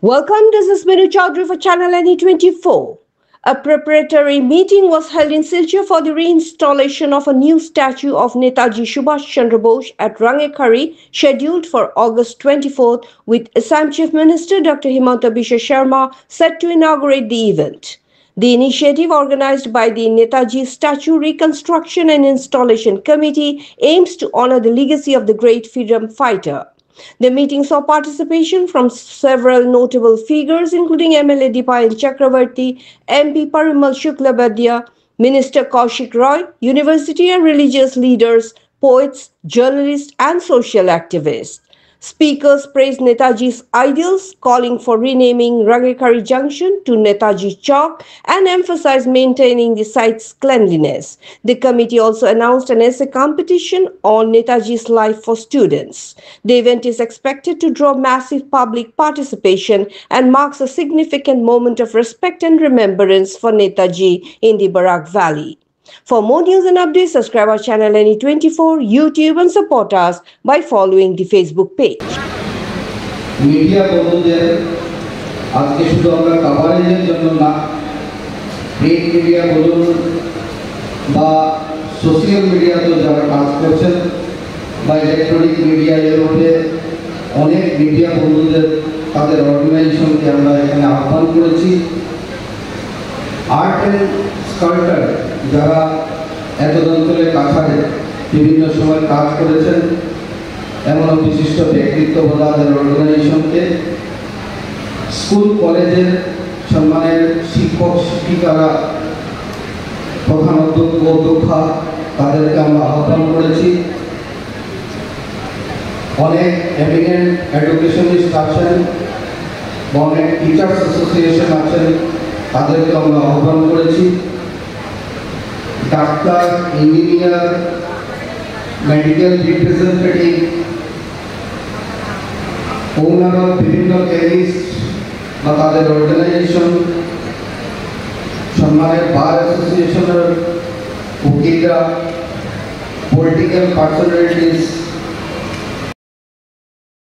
Welcome, this is Minu Chaudhary for Channel NE24. A preparatory meeting was held in Silchar for the reinstallation of a new statue of Netaji Subhash Chandra Bose at Rangekhari, scheduled for August 24th, with Assam Chief Minister Dr. Himanta Biswa Sharma set to inaugurate the event. The initiative, organized by the Netaji Statue Reconstruction and Installation Committee, aims to honor the legacy of the great freedom fighter. The meeting saw participation from several notable figures, including MLA Dipayan Chakravarti, MP Parimal Shuklabadia, Minister Kaushik Roy, university and religious leaders, poets, journalists, and social activists. Speakers praised Netaji's ideals, calling for renaming Rangekhari Junction to Netaji Chowk and emphasized maintaining the site's cleanliness. The committee also announced an essay competition on Netaji's life for students. The event is expected to draw massive public participation and marks a significant moment of respect and remembrance for Netaji in the Barak Valley. For more news and updates, subscribe our channel NE24, YouTube, and support us by following the Facebook page. Media বন্ধুদের আজকে শুধু আমরা কভারেজের জন্য না, print media বলুন বা social মিডিয়াতে যারা কাজ করছেন বা ইলেকট্রনিক মিডিয়া এর মধ্যে অনেক মিডিয়া বন্ধুদের তাদের অর্গানাইজেশনকে আমরা এখানে আহ্বান করেছি। আর্ট অ্যান্ড স্কাল্পচার যারা এতদন্তলে কাছাড়ে বিভিন্ন সময় কাজ করেছেন এমন বিশিষ্ট ব্যক্তিত্ব তাদের অর্গানাইজেশনকে, স্কুল কলেজের সম্মানের শিক্ষক শিক্ষিকারা, প্রধান অধ্যক্ষ অধ্যক্ষা তাদেরকে আমরা আহ্বান করেছি। অনেক এমিনেন্ট এডুকেশনিস্ট আছেন বা অনেক টিচার্স অ্যাসোসিয়েশন আছেন, তাদেরকে আমরা আহ্বান করেছি। ডাক্তার, ইঞ্জিনিয়ার, মেডিকেল রিপ্রেজেন্টেটিভ, ওনার বিভিন্ন কেমিস্ট বা তাদের অর্গানাইজেশন, সম্মানের বার অ্যাসোসিয়েশনের উকিলরা, পলিটিক্যাল পার্সোনালিটিস,